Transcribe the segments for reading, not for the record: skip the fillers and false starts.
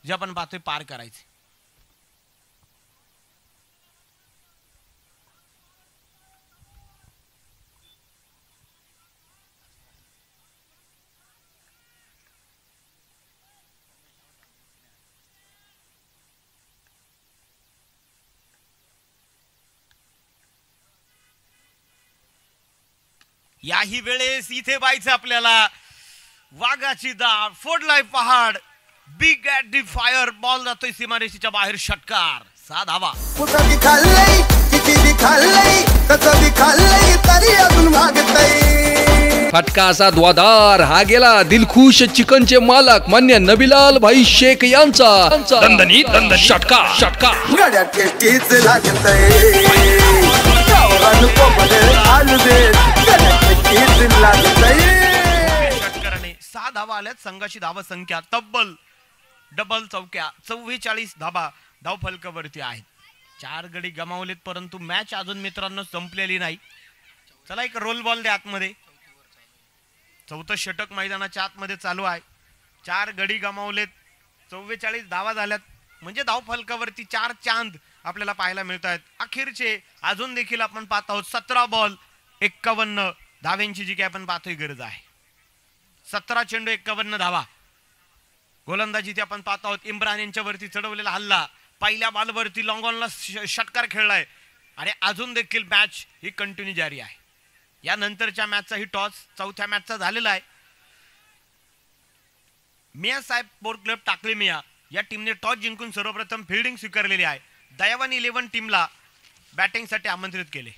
जे आपण पाहतोय पार करायचे. याही वेळेस इथे पाहायचं आपल्याला वाघाची दाढ फोडलाय पहाड big at the fire ball जातोय सीमारेषेच्या बाहेर षटकार 6 धावा. फटका असा द्वादार हा गेला दिलखुश चिकनचे मालक मान्य नबीलाल भाई शेख यांचा दंदनी षटकार षटकाराने 6 धावा आल्यात. संघाची धावा संख्या तब्बल डबल चौक्या 44 धावा धावफलकावरती आहेत. 4 गडी गमावलेत परंतु मॅच अजून मित्रांनो संपलेली नाही. चला एक रोल बॉल द्या आतमध्ये. 4थं षटक मैदानाच्या आतमध्ये चालू आहे. 4 गडी गमावलेत 44 धावा झाल्यात म्हणजे धावफलकावरती 4 चांद आपल्याला पाहायला मिळत आहेत. अखेरचे अजून देखील आपण पाहत आहोत 17 बॉल 51 धाव्यांची जी काही आपण पाहतोय गरज आहे. 17 चेंडू 51 धावा. गोलंदाजी ते आपण पाहत आहोत. इम्रान यांच्यावरती चढवलेला हल्ला पहिल्या बॉलवरती लॉंग ऑनला षटकार खेळलाय आणि अजून देखील मॅच ही कंटिन्यू जारी आहे. यानंतरच्या मॅचचा ही टॉस 4थ्या मॅचचा झालेला आहे. मिया साहेब स्पोर्ट क्लब टाकले मिया या टीमने टॉस जिंकून सर्वप्रथम फिल्डिंग स्वीकारलेली आहे. दयावान 11 टीमला बॅटिंगसाठी आमंत्रित केले.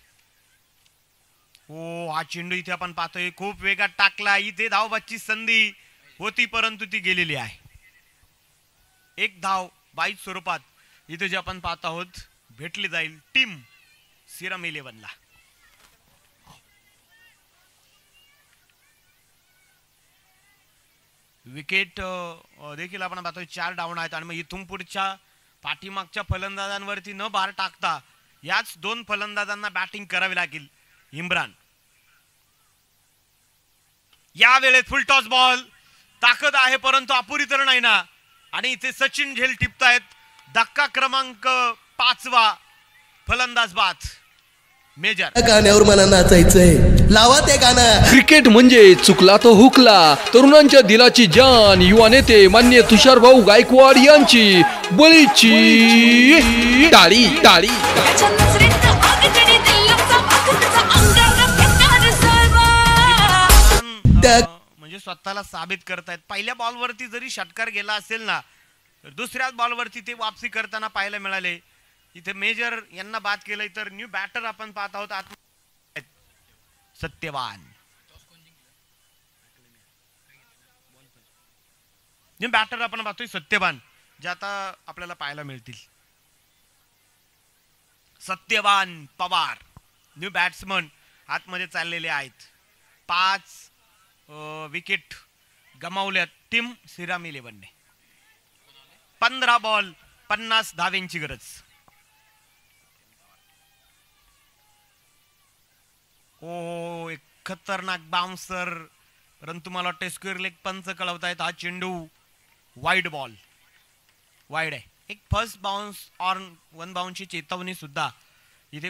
ओ हा चेंडू इथे आपण पाहतोय खूप वेगात टाकला. इथे धावबाची संधी होती परंतु ती गेलेली आहे. 1 धाव 22 स्वरूपात इथे जे आपण पाहत आहोत भेटली जाईल टीम सीरम 11 ला. विकेट देखील आपण पाहतोय 4 डाऊन आहेत आणि मग इथून पुढच्या पाठीमागच्या फलंदाजांवरती न भार टाकता याच 2 फलंदाजांना बॅटिंग करावी लागेल. इम्रान या वेळेत फुल टॉस बॉल ताकद आहे परंतु अपुरी तर नाही ना. आणि इथे सचिन झेल टिपतायत. धक्का क्रमांक 5वा फलंदाज बाद मेजर. गाण्यावर मला नाचायचंय लावा ते गाणं. क्रिकेट म्हणजे चुकला तो हुकला. तरुणांच्या दिलाची जान युवा नेते मान्य तुषार भाऊ गायकवाड यांची बळीची टाळी टाळी. म्हणजे स्वतःला साबित करतायत. पहिल्या बॉलवरती जरी षटकार गेला असेल ना तर दुसऱ्याच बॉलवरती ते वापसी करताना पाहायला मिळाले. इथे मेजर यांना बाद केलंय तर न्यू बॅटर आपण पाहत आहोत सत्यवान. न्यू बॅटर आपण पाहतोय सत्यवान जे आता आपल्याला पाहायला मिळतील. सत्यवान पवार न्यू बॅट्समन आतमध्ये चाललेले आहेत. 5 विकेट गमावल्यात टीम सीरम 11 ने. 15 बॉल 50 धाव्यांची गरज. ओ एक खतरनाक बाउन्सर परंतु मला वाटतं स्क्वेअर लेग पंच कळवतायत. हा चेंडू वाईड बॉल वाईड आहे. एक फर्स्ट बाउन्स ऑन 1 बाउन्सची चेतावणी सुद्धा इथे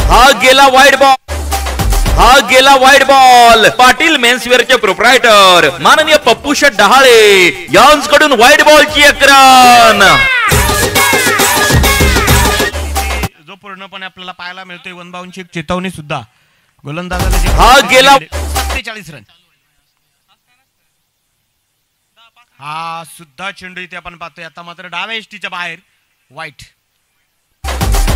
हा गेला वाईड बॉल पाटील मेन्सवेअरचे प्रोप्रायटर माननीय पप्पू शेठ डहाळे यांच्याकडून वाईड बॉलची एक रन जो पूर्णपणे आपल्याला पाहायला मिळतोय. 1 बाउन्सची चेतावणी सुद्धा गोलंदाजाला हा गेला 47 रन. हा सुद्धा चेंडू इथे आपण पाहतोय. आता मात्र डाव्या एसटीच्या बाहेर वाईट.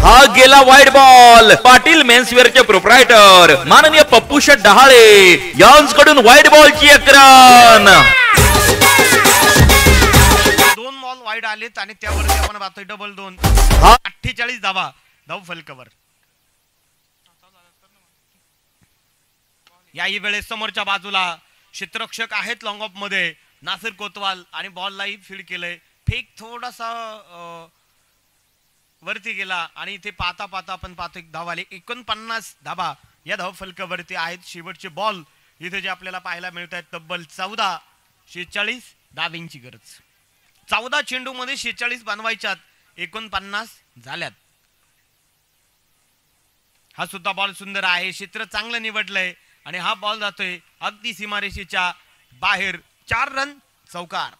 हा गेला वाईड बॉल पाटील मेन्सवेअरचे प्रोप्रायटर माननीय पप्पू शेठ डहाळे यांच्याकडून वाईड बॉलची एक रन. 2 बॉल वाईड आलेत आणि त्यावरती आपण पाहतोय डबल 2. 48 धावा धाव फलकावर. याही वेळेस समोरच्या बाजूला क्षेत्ररक्षक आहेत लॉंग ऑफ मध्ये नासिर कोतवाल आणि बॉललाही फील्ड केलंय. फेक थोडासा वरती गेला आणि इथे पाहता पाहता आपण पाहतो एक धाव आले. 49 धावा या धाव फलकावरती आहेत. शेवटचे बॉल इथे जे आपल्याला पाहायला मिळत आहेत तब्बल 14 46 धाव्यांची गरज. 14 चेंडू मध्ये 46 बनवायच्यात, 49 झाल्यात. हा सुद्धा बॉल सुंदर आहे, क्षेत्र चांगलं निवडलंय आणि हा बॉल जातोय अगदी सीमारेषेच्या बाहेर. 4 रन चौकार.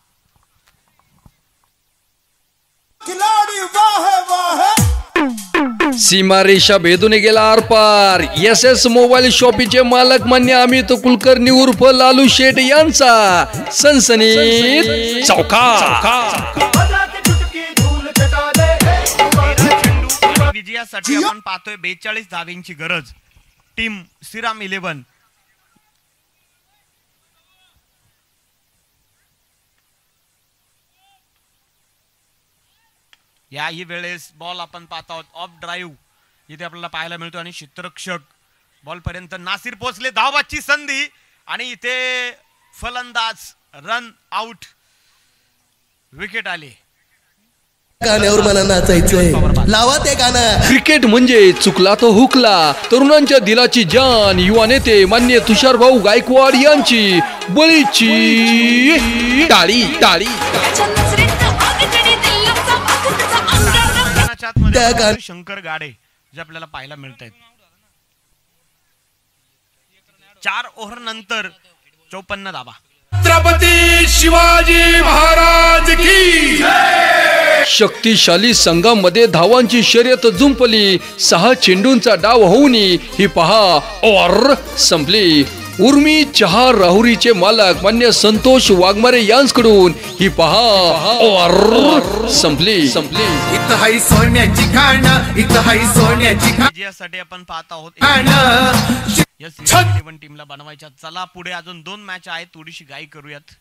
सीमारेषा भेदून गेला आरपार. एस एस मोबाईल शॉपीचे मालक मान्य अमित कुलकर्णी उर्फ लालू शेठ यांचा सनसनीत चौकार. विजयासाठी आपण पाहतोय 42 धावेंची गरज. टीम श्रीराम 11 याही वेळेस बॉल आपण पाहत आहोत ऑफ ड्राईव्ह इथे आपल्याला पाहायला मिळतो आणि क्षेत्ररक्षक बॉल पर्यंत नासिर पोहोचले. धावाची संधी आणि इथे फलंदाज रन आउट. विकेट आले. गाण्यावर मला नाचायचंय, लावा ते गाणं. क्रिकेट म्हणजे चुकला तो हुकला. तरुणांच्या दिलाची जान युवा नेते मान्य तुषार भाऊ गायकवाड यांची बळीची टाळी टाळी. शंकर गाडे जे आपल्याला पाहायला मिळत आहेत. 4 ओव्हर नंतर 54 धाबा. छत्रपती शिवाजी महाराज की शक्तिशाली संघामध्ये धावांची शर्यत जुंपली. 6 चेंडूंचा डाव होऊन ही पहा और संपली. उर्मी चहा राहुरीचे मालक मान्य संतोष वाघमारे यांकडून ही पहा और संपली. इथं हाय सोन्याची खाण, इथं हाय सोन्याची खाण. विजयासाठी आपण पाहत आहोत टीमला बनवायच्या. चला पुढे अजून 2 मॅच आहेत, थोडीशी घाई करूयात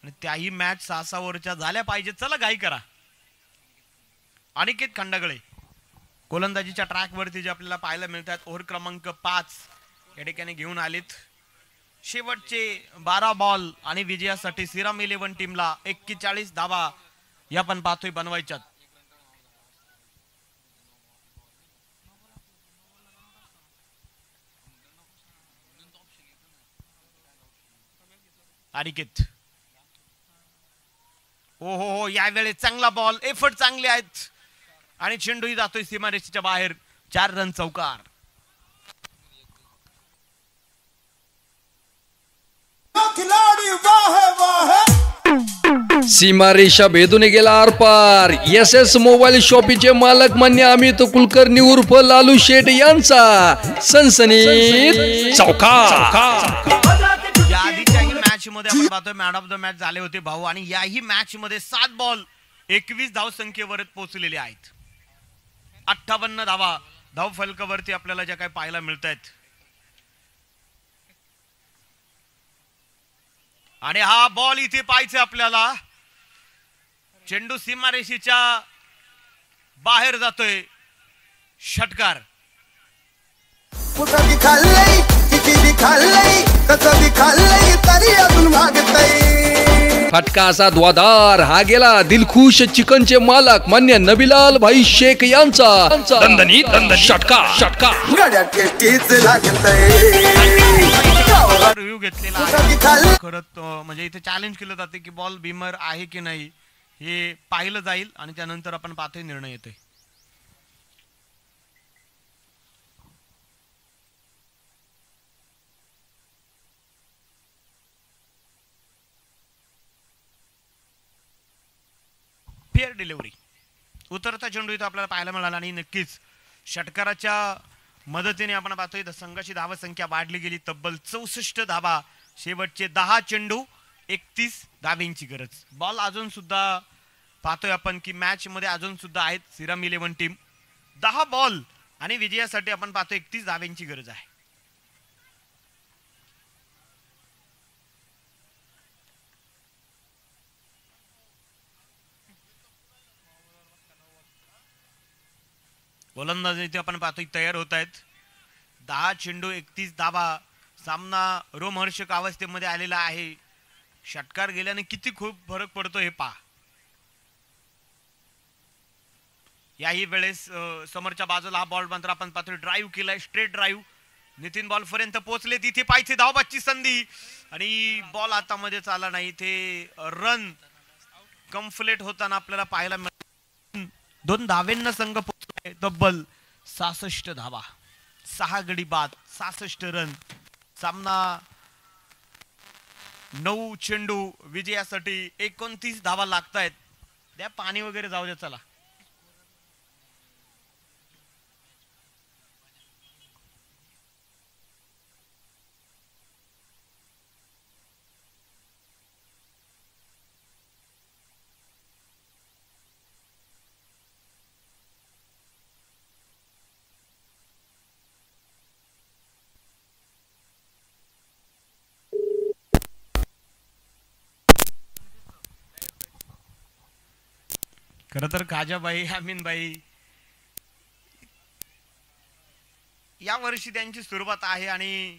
आणि त्याही मॅच 6 ओव्हरच्या झाल्या पाहिजे. चला घाई करा. अनिकेत खंडागळे गोलंदाजीच्या ट्रॅक वरती जे आपल्याला पाहायला मिळतात. ओव्हर क्रमांक 5 या ठिकाणी घेऊन आलेत. शेवटचे 12 बॉल आणि विजयासाठी श्रीराम 11 टीमला 41 धावा या आपण पाहतोय बनवायच्यात. अनिकेत हो यावेळेस चांगला बॉल, एफर्ट चांगले आहेत आणि चेंडूही जातोय सीमारेषेच्या बाहेर. 4 रन चौकार. सीमारेषा भेदून गेला आरपार. एस एस मोबाईल शॉपीचे मालक मान्य अमित कुलकर्णी उर्फ लालू शेठ यांचा सनसनीत चौकार. या आधीच्याही मॅच मध्ये आपण पाहतोय मॅन ऑफ द मॅच झाले होते भाऊ आणि याही मॅच मध्ये 7 बॉल 21 धाव संख्येवर पोहोचलेले आहेत. 58 धावा धाव फलकावरती आपल्याला ज्या काही पाहायला मिळत आहेत. आणि हा बॉल इथे पाहायचा आपल्याला. चेंडू सीमारेषेच्या बाहेर जातोय. षटकार. फटका असा द्वादार हा गेला दिलखुश चिकनचे मालक मान्य नबीलाल भाई शेख यांचा दणदणीत षटकार. रिव्ह्यू घेतलेला आहे. खरंच म्हणजे इथे चॅलेंज केलं जाते की बॉल बीमर आहे की नाही हे पाहिलं जाईल आणि त्यानंतर आपण पाहतोय निर्णय येतोय. Fair delivery. उतरता चेंडू इथं आपल्याला पाहायला मिळाला आणि नक्कीच षटकाराच्या मदतीने आपण पाहतोय संघाची धावा संख्या वाढली गेली. तब्बल 64 धावा. शेवटचे 10 चेंडू 31 धावेंची गरज. बॉल अजून सुद्धा पाहतोय आपण की मॅच मध्ये अजून सुद्धा आहेत श्रीराम 11 टीम. 10 बॉल आणि विजयासाठी आपण पाहतोय 31 धावेंची गरज आहे. गोलंदाज इथे आपण पाहतोय तयार होत आहेत. 10 चेंडू 31 धावा. सामना रोमहर्षक अवस्थेमध्ये आलेला आहे. षटकार गेल्याने किती खूप फरक पडतो हे पहा. याही वेळेस समोरच्या बाजूला हा बॉल मात्र आपण पाहतोय ड्राईव्ह केलाय. स्ट्रेट ड्राईव्ह नितीन बॉल पर्यंत पोहोचले, तिथे पाहिजे धावबाची संधी आणि बॉल हातामध्ये आला नाही. ते रन कंप्लीट होताना आपल्याला पाहायला मिळाले. 2 धावेंना संघ पोहोचलाय. तब्बल 66 धावा, 6 गडी बाद, 66 रन. सामना 9 चेंडू विजयासाठी 29 धावा लागतायत. द्या पाणी वगैरे जाऊ द्या. चला खर तर खाजाबाई, अमीनबाई या वर्षी त्यांची सुरुवात आहे आणि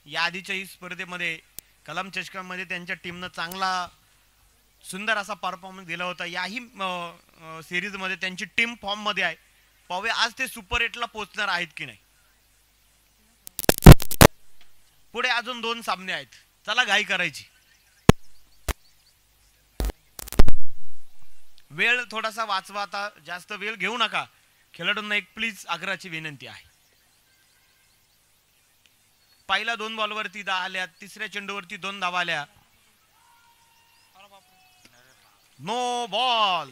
या आधीच्याही स्पर्धेमध्ये कलम चषकामध्ये त्यांच्या टीमनं चांगला सुंदर असा परफॉर्मन्स दिला होता. याही सिरीज मध्ये त्यांची टीम फॉर्म मध्ये आहे. पाहूया आज ते सुपर 8 ला पोहोचणार आहेत की नाही. पुढे अजून 2 सामने आहेत. चला घाई करायची. वेळ थोडासा वाचवा. आता जास्त वेळ घेऊ नका. खेळाडूंना एक प्लीज आग्रहाची विनंती आहे. पहिला 2 बॉलवरती 10 आल्या, तिसऱ्या चेंडूवरती 2 धावा आल्या. No ball.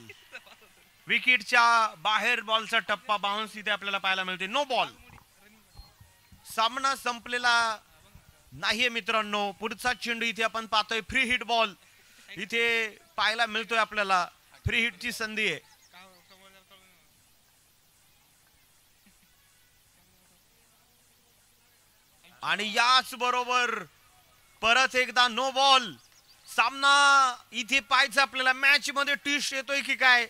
विकेटच्या बाहेर बॉलचा टप्पा बाउन्स इथे आपल्याला पाहायला मिळते. No ball. सामना संपलेला नाहीये मित्रांनो. पुढचा चेंडू इथे आपण पाहतोय. फ्री हिट बॉल इथे पाहायला मिळतोय आपल्याला. फ्री हिटची संधी आहे. आणि याच बरोबर परत एकदा नो बॉल. सामना इथे पाहायचं आपल्याला. मॅच मध्ये ट्विस्ट येतोय की काय.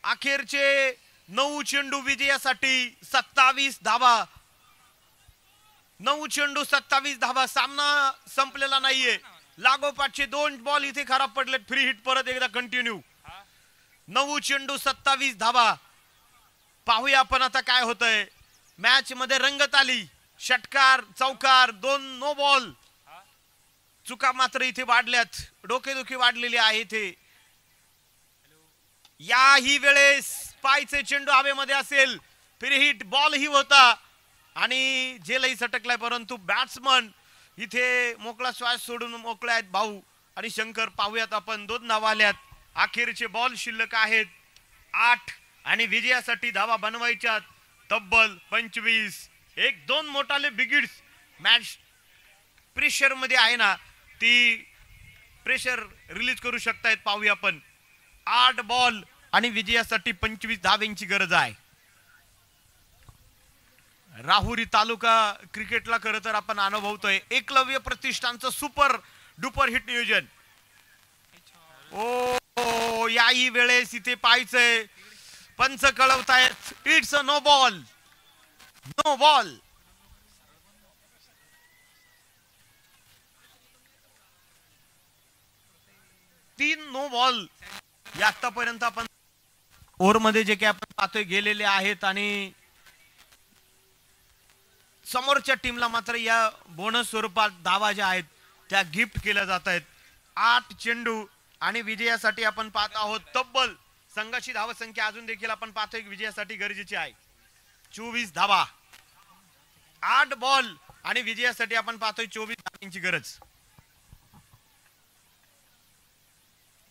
अखेरचे 9 चेंडू विजयासाठी 27 धावा. 9 चेंडू 27 धावा. सामना संपलेला नाहीये. लागोपाठचे 2 बॉल इथे खराब पडलेत. फ्री हिट परत एकदा कंटिन्यू. 9 चेंडू 27 धावा. पाहूया आपण आता काय होतंय. मॅच मध्ये रंगत आली. षटकार, चौकार, 2 नो बॉल. चुका मात्र इथे वाढल्यात. डोकेदुखी वाढलेली आहे इथे. याही वेळेस पायचे चेंडू हवेमध्ये असेल. फ्री हिट बॉल ही होता आणि जेलही सटकलाय. परंतु बॅट्समन इथे मोकळा श्वास सोडून मोकळे आहेत भाऊ आणि शंकर. पाहूयात आपण 2 धावा आल्यात. अखेरचे बॉल शिल्लक आहेत 8 आणि विजयासाठी धावा बनवायच्यात तब्बल 25. 1-2 मोठाले बिगिट्स. मॅच प्रेशर मध्ये आहे ना, ती प्रेशर रिलीज करू शकतायत. पाहूया आपण. 8 बॉल आणि विजयासाठी 25 धावांची गरज आहे. राहुरी तालुका क्रिकेटला खरं तर आपण अनुभवतोय. एकलव्य प्रतिष्ठानचं सुपर डुपर हिट नियोजन. ओ याही वेळेस इथे पाहायचंय. पंच कळवतायत it's a no ball. No ball. तीन नो बॉल या आतापर्यंत आपण ओव्हर मध्ये जे काही आपण पाहतोय गेलेले आहेत आणि समोरच्या टीमला मात्र या बोनस स्वरूपात धावा ज्या आहेत त्या गिफ्ट केल्या जात आहेत. 8 चेंडू आणि विजयासाठी आपण पाहत आहोत तब्बल संघाची धावसंख्या अजून देखील आपण पाहतोय विजयासाठी गरजेची आहे 24 धावा. 8 बॉल आणि विजयासाठी आपण पाहतोय 24 धावांची गरज.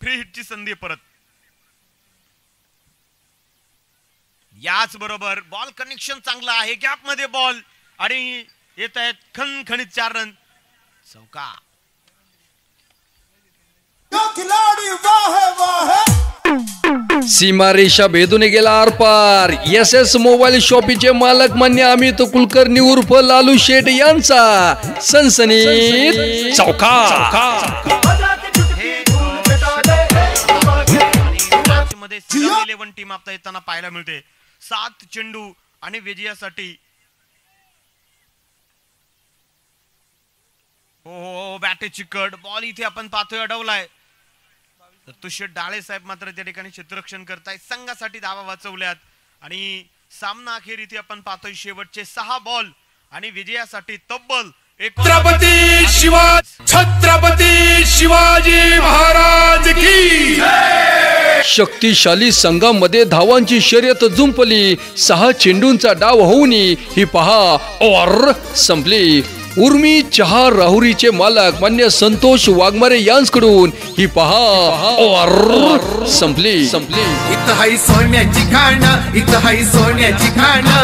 फ्री हिटची संधी परत. याच बरोबर बॉल कनेक्शन चांगला आहे. गॅप मध्ये बॉल आणि येत आहेत खणखणीत 4 रन. चौका. सीमारेषा भेदून गेला आरपार. SS मोबाईल शॉपीचे मालक मान्य अमित कुलकर्णी उर्फ लालू शेठ यांचा सनसनीत चौका. मध्ये 11 टीम आता येताना पाहायला मिळते. 7 चेंडू आणि विजयासाठी हो बॅटेची कट. बॉल इथे आपण पाहतोय अडवलाय. तुषार डाळे साहेब मात्र त्या ठिकाणी क्षेत्ररक्षण करतायत. संघासाठी धावा वाचवल्यात आणि सामना अखेर इथे आपण पाहतोय शेवटचे 6 बॉल आणि विजयासाठी तब्बल छत्रपती शिवाजी महाराज की शक्तिशाली संघामध्ये धावांची शर्यत जुंपली 6 चेंडूंचा डाव होऊन ही पहा और संपली उर्मी चहा राहुरीचे मालक मान्य संतोष वाघमारे यांच्याकडून ही पहा और संपली इथं हाय सोन्याची खाणं इथं हाय सोन्याची खाणं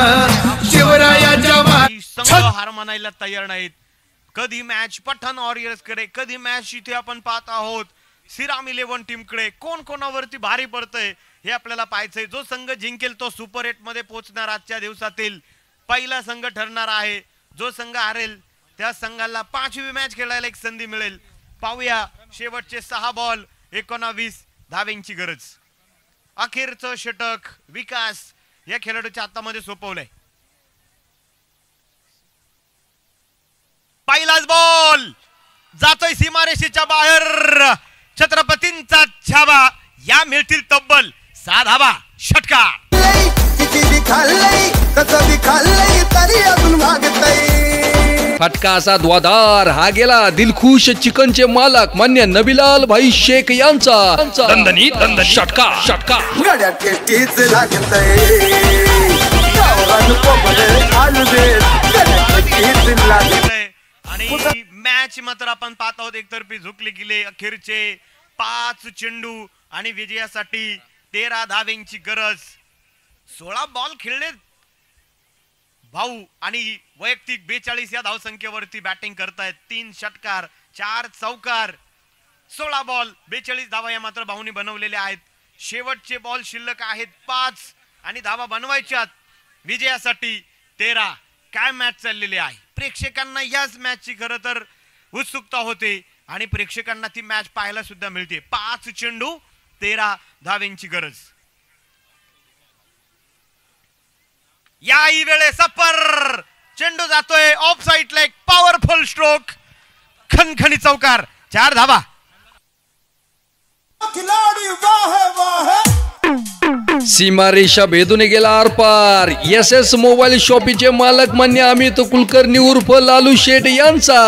शिवरायाच्या संघ हार मानायला तयार नाहीत कधी मॅच पठाण वॉरियर्स कडे कधी मॅच इथे आपण पाहत आहोत श्रीराम 11 टीम कडे कोण कोणावरती भारी पडतंय हे आपल्याला पाहायचंय जो संघ जिंकेल तो सुपर 8 मध्ये पोहोचणार आजच्या दिवसातील पहिला संघ ठरणार आहे जो संघ हारेल त्या संघाला 5वी मॅच खेळायला एक संधी मिळेल पाहूया शेवटचे 6 बॉल 19 धावेंची गरज अखेरचं षटक विकास या खेळाडूच्या हातामध्ये सोपवलंय पहिलाच बॉल जातोय सीमारेषेच्या बाहेर छत्रपतींचा छाबा या मिळतील तब्बल 6 धावा षटकार फटका असा द्वादार हा गेला दिलखुश चिकनचे मालक मान्य नबीलाल भाई शेख यांचा दंदनी षटकार आणि मॅच मात्र आपण पाहत आहोत एकतर्फी झुकली गेले अखेरचे 5 चेंडू आणि विजयासाठी 13 धावेंची गरज 16 बॉल खेळले भाऊ आणि वैयक्तिक 42 या धावसंख्येवरती बॅटिंग करतायत 3 षटकार 4 चौकार 16 बॉल 42 धावा या मात्र भाऊनी बनवलेल्या आहेत शेवटचे बॉल शिल्लक आहेत 5 आणि धावा बनवायच्यात विजयासाठी 13 काय मॅच चाललेली आहे प्रेक्षकांना याच मॅचची खरं तर उत्सुकता होते आणि प्रेक्षकांना ती मॅच पाहायला सुद्धा मिळते 5 चेंडू 13 धावेंची गरज याही वेळे सपर चेंडू जातोय ऑफ साइडला एक पॉवरफुल स्ट्रोक खणखणी चौकार 4 धावा सीमारेषा भेदून गेला आरपार SS मोबाईल शॉपीचे मालक मान्य अमित कुलकर्णी उर्फ लालू शेठ यांचा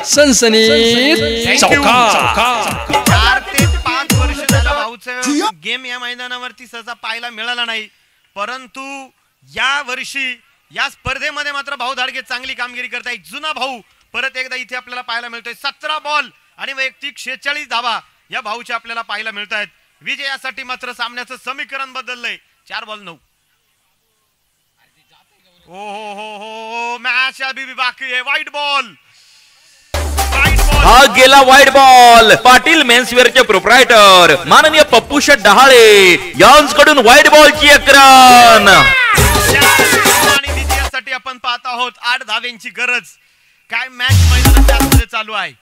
सनसनीत 4 ते 5 वर्ष झालं भाऊचं गेम या मैदानावरती सहसा पाहायला मिळाला नाही परंतु या वर्षी या स्पर्धेमध्ये मात्र भाऊ धाडगे चांगली कामगिरी करतायत जुना भाऊ परत एकदा इथे आपल्याला पाहायला मिळतोय 17 बॉल आणि वैयक्तिक 46 धावा या भाऊच्या आपल्याला पाहायला मिळतायत विजयासाठी मात्र सामन्याचं समीकरण बदललंय 4 बॉल 9 हो मॅच अभी भी बाकी आहे वाईट बॉल हा गेला वाईट बॉल पाटील मेन्सवेअरचे प्रोप्रायटर माननीय पप्पू शेठ डहाळे यांच्याकडून वाईट बॉलची एक रन आणि विजयासाठी आपण पाहत आहोत 8 धावेंची गरज काय मॅच मैदानाच्या आतमध्ये चालू आहे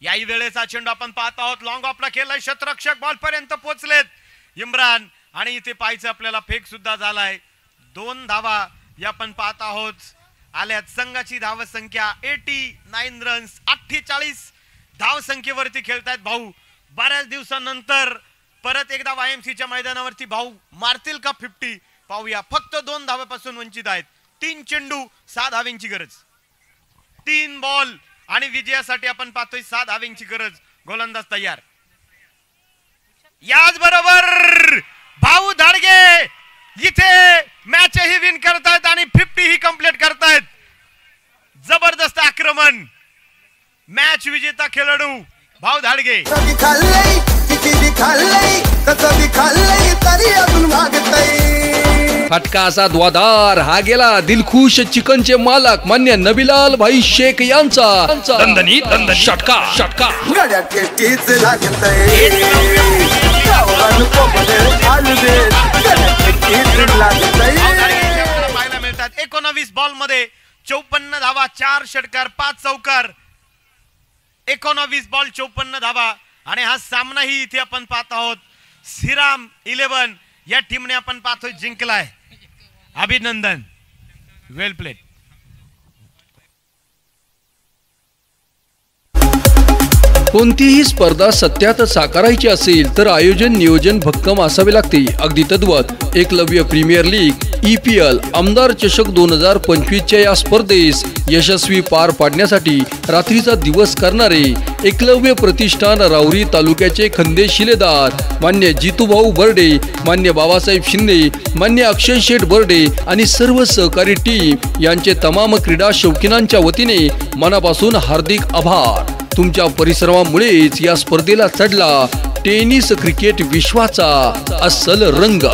याही वेळेचा चेंडू आपण पाहत आहोत लॉंग ऑफला खेळलाय शतरक्षक बॉल पर्यंत पोहोचलेत इम्रान आणि इथे पाहायचं आपल्याला फेक सुद्धा झालाय 2 धावा या आपण पाहत आहोत आल्यात संघाची धाव संख्या 89 रन्स 48 धाव संख्येवरती खेळतायत भाऊ बऱ्याच दिवसानंतर परत एकदा YMCच्या मैदानावरती भाऊ मारतील का 50 पाहूया फक्त 2 धावापासून वंचित आहेत 3 चेंडू 6 धावेंची गरज 3 बॉल आणि विजयासाठी आपण पाहतोय 7 धावेंची गरज गोलंदाज तयार याच बरोबर भाऊ धाडगे इथे मॅच ही विन करतायत आणि 50 ही कंप्लीट करतायत जबरदस्त आक्रमण मॅच विजेता खेळाडू भाऊ धाडगे फटका असा द्वादार हा गेला दिलखुश चिकनचे मालक मान्य नबीलाल भाई शेख यांचा दंदनी षटकार पाहायला मिळतात 19 बॉल मध्ये 54 धावा 4 षटकार 5 चौकार 19 बॉल 54 धावा आणि हा सामनाही इथे आपण पाहत आहोत श्रीराम 11 या टीमने आपण पाहतोय जिंकलाय अभिनंदन वेल प्लेड कोणतीही स्पर्धा सत्यात साकारायची असेल तर आयोजन नियोजन भक्कम असावे लागते. अगदी तद्वत एकलव्य प्रीमियर लीग EPL आमदार चषक 2025च्या या स्पर्धेस यशस्वी पार पाडण्यासाठी रात्रीचा दिवस करणारे एकलव्य प्रतिष्ठान राहुरी तालुक्याचे खंदे शिलेदार मान्य जितूभाऊ बर्डे, मान्य बाबासाहेब शिंदे, मान्य अक्षय शेठ बर्डे आणि सर्व सहकारी टीम यांचे तमाम क्रीडा शौकीनांच्या वतीने मनापासून हार्दिक आभार. तुमच्या परिश्रमामुळेच या स्पर्धेला चढला टेनिस क्रिकेट विश्वाचा अस्सल रंग.